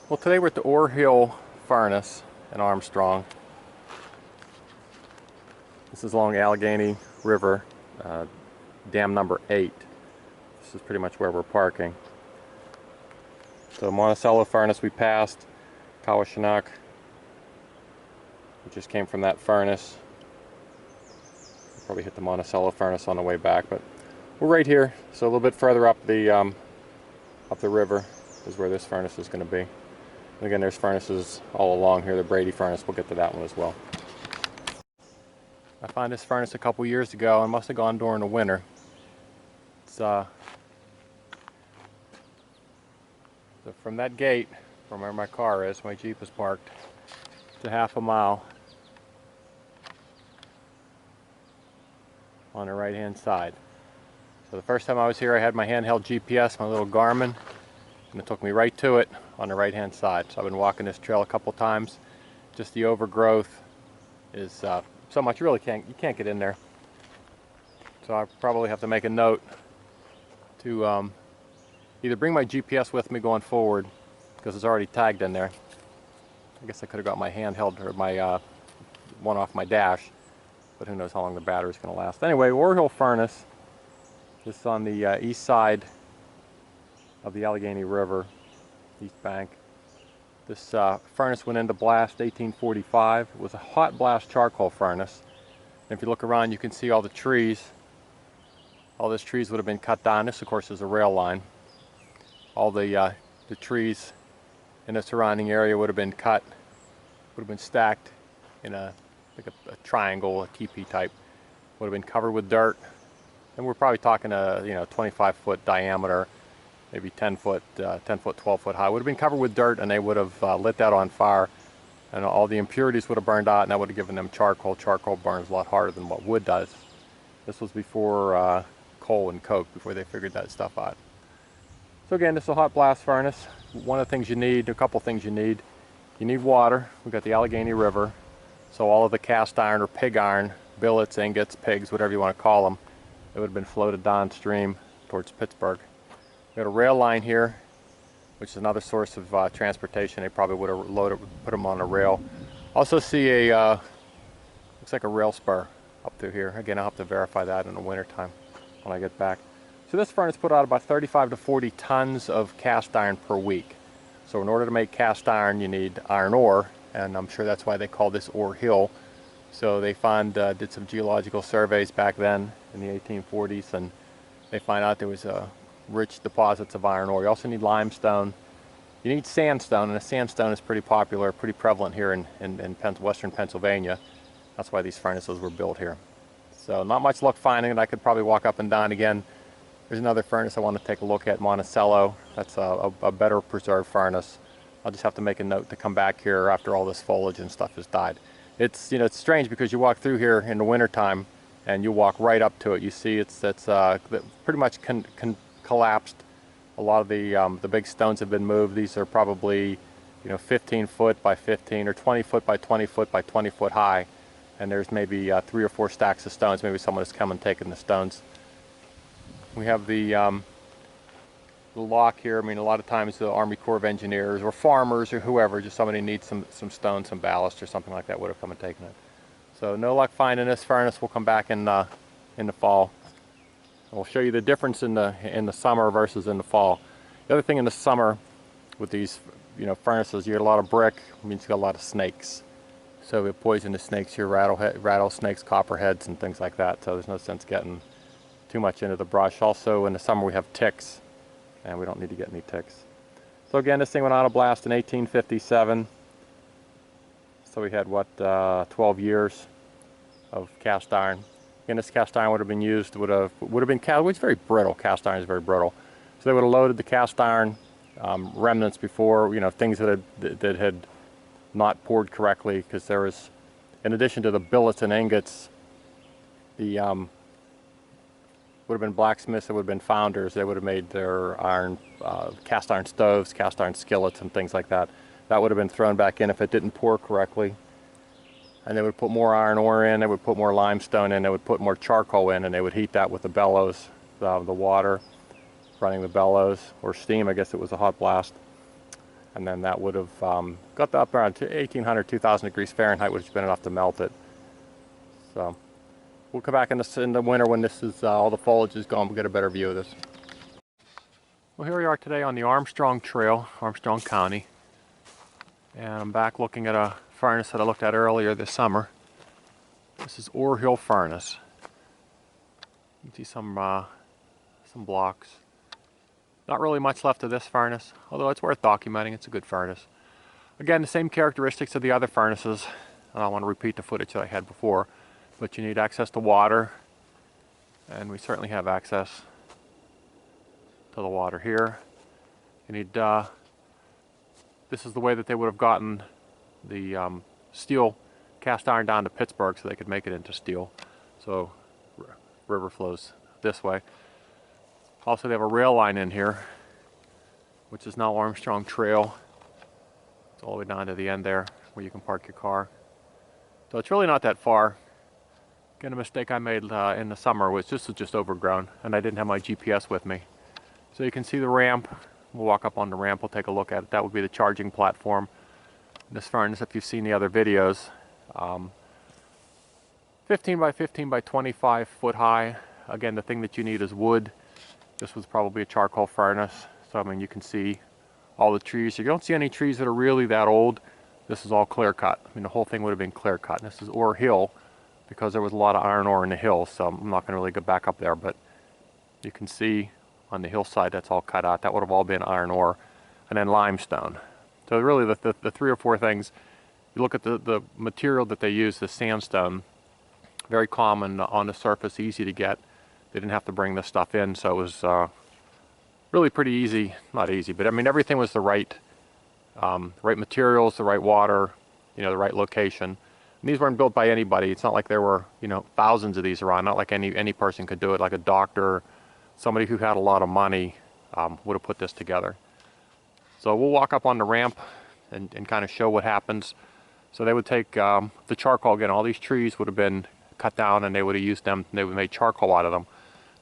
Well, today we're at the Ore Hill furnace in Armstrong. This is along Allegheny River, dam number 8. This is pretty much where we're parking. So Monticello furnace we passed, Kawashinak. We just came from that furnace. We'll probably hit the Monticello furnace on the way back, but we're right here. So a little bit further up the river is where this furnace is going to be. And again, there's furnaces all along here. The Brady furnace, we'll get to that one as well. I found this furnace a couple years ago and must have gone during the winter. It's so from that gate, from where my car is, my Jeep is parked, to half a mile on the right hand side. So the first time I was here I had my handheld GPS, my little Garmin, and it took me right to it on the right hand side. So I've been walking this trail a couple times. Just the overgrowth is so much you can't get in there. So I probably have to make a note to either bring my GPS with me going forward, because it's already tagged in there. I guess I could have got my handheld or my one off my dash, but who knows how long the battery's going to last. Anyway, Ore Hill furnace. This is on the east side of the Allegheny River, east bank. This furnace went into blast 1845. It was a hot blast charcoal furnace. And if you look around, you can see all the trees. All those trees would have been cut down. This, of course, is a rail line. All the trees in the surrounding area would have been cut, would have been stacked in a triangle, a teepee type. Would have been covered with dirt. And we're probably talking a 25-foot diameter, maybe 10 foot, 12 foot high. Would have been covered with dirt, and they would have lit that on fire, and all the impurities would have burned out, and that would have given them charcoal. Charcoal burns a lot harder than what wood does. This was before coal and coke, before they figured that stuff out. So again, this is a hot blast furnace. One of the things you need, a couple things you need water. We've got the Allegheny River, so all of the cast iron or pig iron, billets, ingots, pigs, whatever you want to call them, it would have been floated downstream towards Pittsburgh. We got a rail line here, which is another source of transportation. They probably would have put them on a rail. Also see a, looks like a rail spur up through here. Again, I'll have to verify that in the winter time when I get back. So this furnace put out about 35 to 40 tons of cast iron per week. So in order to make cast iron, you need iron ore, and I'm sure that's why they call this Ore Hill. So they did some geological surveys back then in the 1840s, and they find out there was rich deposits of iron ore. You also need limestone. You need sandstone, and the sandstone is pretty popular, pretty prevalent here in western Pennsylvania. That's why these furnaces were built here. So not much luck finding it. I could probably walk up and down again. There's another furnace I want to take a look at, Monticello. That's a better preserved furnace. I'll just have to make a note to come back here after all this foliage and stuff has died. It's it's strange because you walk through here in the wintertime and you walk right up to it. You see it's pretty much collapsed. A lot of the big stones have been moved. These are probably 15 foot by 15 or 20 foot by 20 foot by 20 foot high, and there's maybe 3 or 4 stacks of stones. Maybe someone has come and taken the stones. We have the lock here. I mean, a lot of times the Army Corps of Engineers or farmers or whoever, just somebody needs some stone, some ballast or something like that, would have come and taken it. So no luck finding this furnace. We'll come back in the fall. We'll show you the difference in the summer versus in the fall. The other thing in the summer with these furnaces, you get a lot of brick. It means you got a lot of snakes. So we have poisonous snakes here, rattlesnakes, copperheads, and things like that. So there's no sense getting too much into the brush. Also in the summer we have ticks, and we don't need to get any ticks. So again, this thing went out of blast in 1857. So we had what, 12 years of cast iron. Again, this cast iron would have been used, would have been it's very brittle. Cast iron is very brittle. So they would have loaded the cast iron remnants before, things that had not poured correctly, because there was, in addition to the billets and ingots, the would have been blacksmiths, it would have been founders. They would have made their iron, cast iron stoves, cast iron skillets, and things like that. That would have been thrown back in if it didn't pour correctly. And they would put more iron ore in, they would put more limestone in, they would put more charcoal in, and they would heat that with the bellows, the water running the bellows, or steam. I guess it was a hot blast. and then that would have got up around 1800, 2000 degrees Fahrenheit, which has been enough to melt it. So we'll come back in the winter when this is all the foliage is gone. We'll get a better view of this. Well, here we are today on the Armstrong Trail, Armstrong County, and I'm back looking at a furnace that I looked at earlier this summer. This is Ore Hill Furnace. You can see some blocks. Not really much left of this furnace, although it's worth documenting. It's a good furnace. Again, the same characteristics of the other furnaces. I don't want to repeat the footage that I had before, but you need access to water, and we certainly have access to the water here. You need, this is the way that they would have gotten the steel cast iron down to Pittsburgh so they could make it into steel. So river flows this way. Also, they have a rail line in here, which is now Armstrong Trail. It's all the way down to the end there where you can park your car. So it's really not that far. Again, a mistake I made in the summer was this was just overgrown, and I didn't have my GPS with me. So you can see the ramp. We'll walk up on the ramp, we'll take a look at it. That would be the charging platform. This furnace, if you've seen the other videos, 15 by 15 by 25 foot high. Again, the thing that you need is wood. This was probably a charcoal furnace, so I mean you can see all the trees. You don't see any trees that are really that old. This is all clear cut. I mean the whole thing would have been clear cut. And this is Ore Hill because there was a lot of iron ore in the hills, so I'm not going to really go back up there, but you can see on the hillside that's all cut out. That would have all been iron ore, and then limestone. So really the three or four things. You look at the material that they use, the sandstone, very common on the surface, easy to get. They didn't have to bring this stuff in, so it was really pretty easy. Not easy, but I mean everything was the right materials, the right water, you know, the right location. And these weren't built by anybody. It's not like there were, you know, thousands of these around. Not like any person could do it. Like a doctor, somebody who had a lot of money would have put this together. So we'll walk up on the ramp and kind of show what happens. So they would take the charcoal again. All these trees would have been cut down, and they would have used them. They would have made charcoal out of them.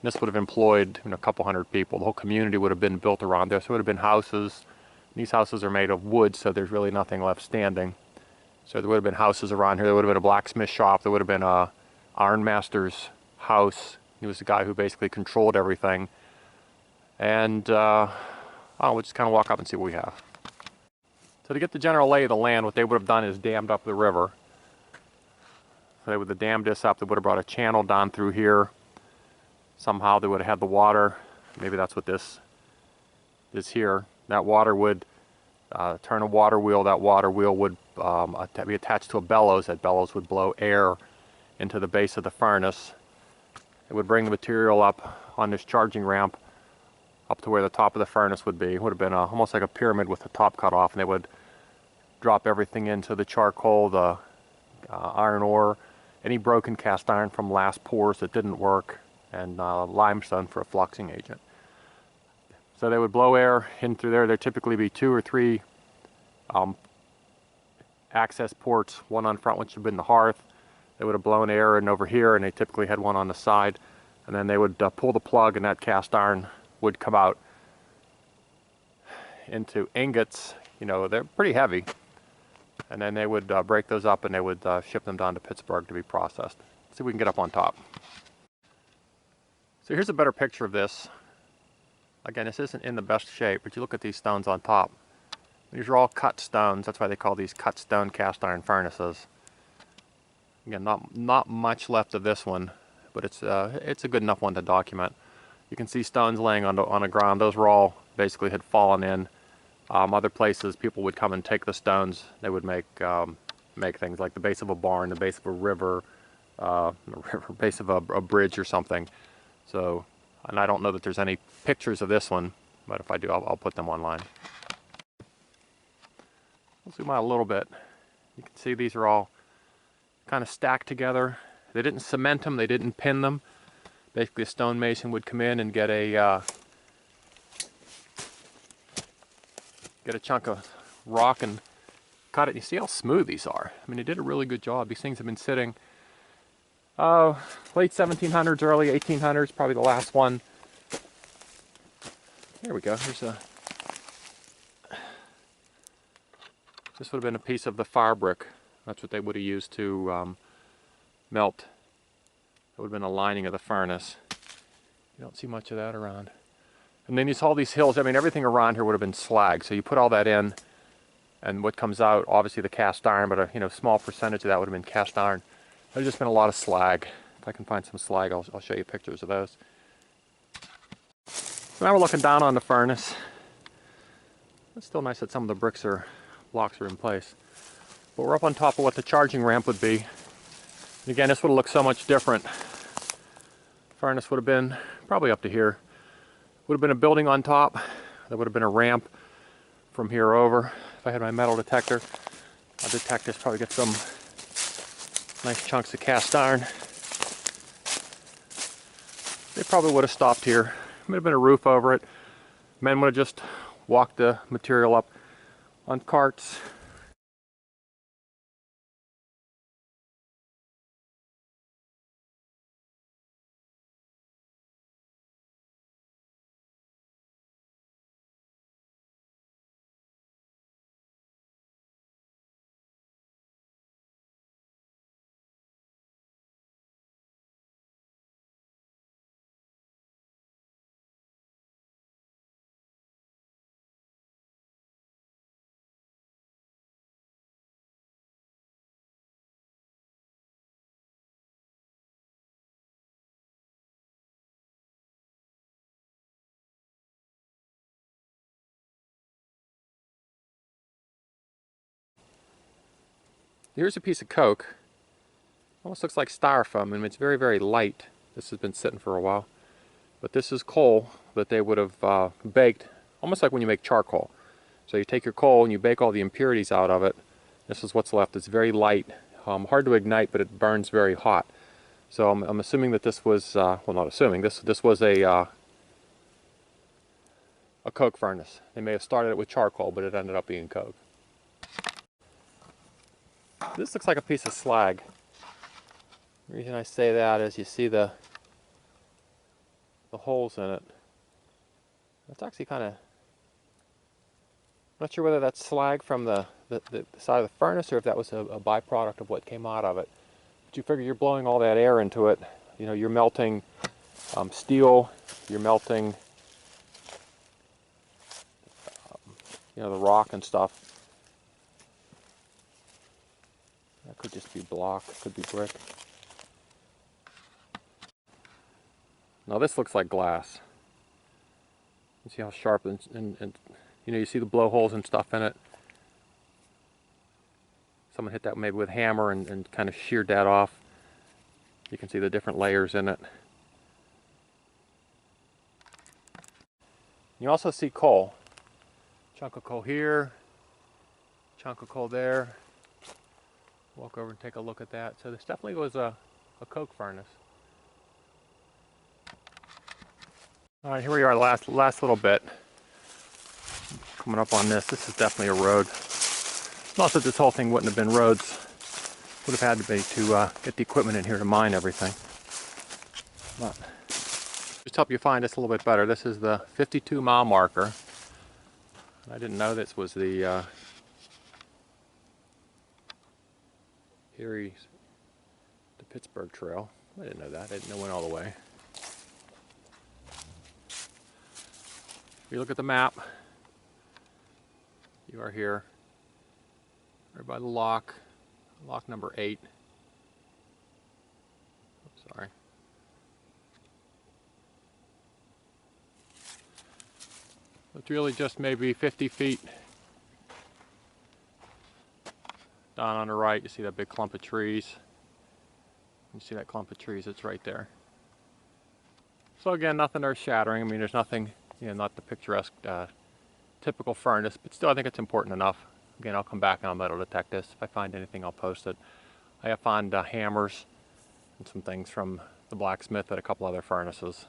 And this would have employed, you know, a couple hundred people. The whole community would have been built around there. So it would have been houses. And these houses are made of wood, so there's really nothing left standing. So there would have been houses around here. There would have been a blacksmith shop. There would have been a ironmaster's house. He was the guy who basically controlled everything. And we'll just kind of walk up and see what we have. So to get the general lay of the land, what they would have done is dammed up the river. So they would have dammed this up. They would have brought a channel down through here. Somehow they would have had the water. Maybe that's what this is here. That water would turn a water wheel. That water wheel would be attached to a bellows. That bellows would blow air into the base of the furnace. It would bring the material up on this charging ramp up to where the top of the furnace would be. It would have been almost like a pyramid with the top cut off, and they would drop everything into the charcoal, the iron ore, any broken cast iron from last pours that didn't work, and limestone for a fluxing agent. So they would blow air in through there. There'd typically be 2 or 3 access ports, one on front, which would have been the hearth. They would have blown air in over here, and they typically had one on the side. And then they would pull the plug, and that cast iron would come out into ingots. You know, they're pretty heavy. And then they would break those up, and they would ship them down to Pittsburgh to be processed. Let's see if we can get up on top. So here's a better picture of this. Again, this isn't in the best shape, but you look at these stones on top. These are all cut stones. That's why they call these cut stone cast iron furnaces. Again, not much left of this one, but it's a good enough one to document. You can see stones laying on the ground. Those were all basically had fallen in. Other places, people would come and take the stones. They would make things like the base of a barn, the base of a river, base of a bridge or something. So, and I don't know that there's any pictures of this one, but if I do, I'll put them online. I'll zoom out a little bit. You can see these are all kind of stacked together. They didn't cement them, they didn't pin them. Basically a stonemason would come in and get a chunk of rock and cut it. You see how smooth these are. I mean, they did a really good job. These things have been sitting late 1700s, early 1800s, probably the last one. There we go. Here's This would have been a piece of the fire brick. That's what they would have used to melt. That would have been a lining of the furnace. You don't see much of that around. And then you saw these hills. I mean, everything around here would have been slag. So you put all that in, and what comes out, obviously the cast iron, but a small percentage of that would have been cast iron. There's just been a lot of slag. If I can find some slag, I'll show you pictures of those. So now we're looking down on the furnace. It's still nice that some of the blocks are in place. But we're up on top of what the charging ramp would be. And again, this would have looked so much different. Furnace would have been probably up to here. Would have been a building on top. There would have been a ramp from here over. If I had my metal detector, I'll detect this, probably get some nice chunks of cast iron. They probably would have stopped here. Would have been a roof over it. Men would have just walked the material up on carts. Here's a piece of coke. Almost looks like styrofoam. I mean, it's very, very light. This has been sitting for a while. But this is coal that they would have baked, almost like when you make charcoal. So you take your coal and you bake all the impurities out of it. This is what's left. It's very light, hard to ignite, but it burns very hot. So I'm assuming that this was, well, not assuming, this was a coke furnace. They may have started it with charcoal, but it ended up being coke. This looks like a piece of slag. The reason I say that is you see the holes in it. It's actually kind of, I'm not sure whether that's slag from the side of the furnace or if that was a byproduct of what came out of it. But you figure you're blowing all that air into it. You know, you're melting steel, you're melting the rock and stuff. That could just be block, could be brick. Now this looks like glass. You see how sharp and you see the blowholes and stuff in it. Someone hit that maybe with a hammer and kind of sheared that off. You can see the different layers in it. You also see coal. Chunk of coal here, chunk of coal there. Walk over and take a look at that. So this definitely was a coke furnace. All right, here we are, last little bit. Coming up on this. This is definitely a road. Not that this whole thing wouldn't have been roads. Would have had to be to get the equipment in here to mine everything. But just help you find this a little bit better. This is the 52-mile marker. I didn't know this was the Pittsburgh Trail. I didn't know that. I didn't know it went all the way. If you look at the map, you are here, right by the lock number 8. Oops, sorry. It's really just maybe 50 feet down on the right. You see that big clump of trees. You see that clump of trees, it's right there. So again, nothing earth-shattering. I mean, there's nothing, not the picturesque typical furnace, but still I think it's important enough. Again, I'll come back and I'll metal detect this. If I find anything, I'll post it. I have found hammers and some things from the blacksmith at a couple other furnaces.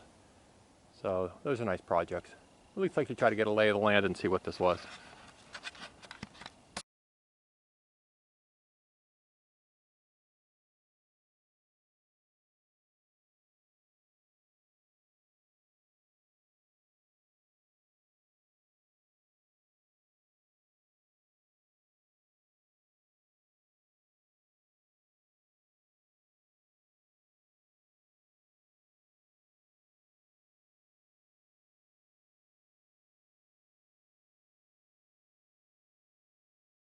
So those are nice projects. At least like to try to get a lay of the land and see what this was.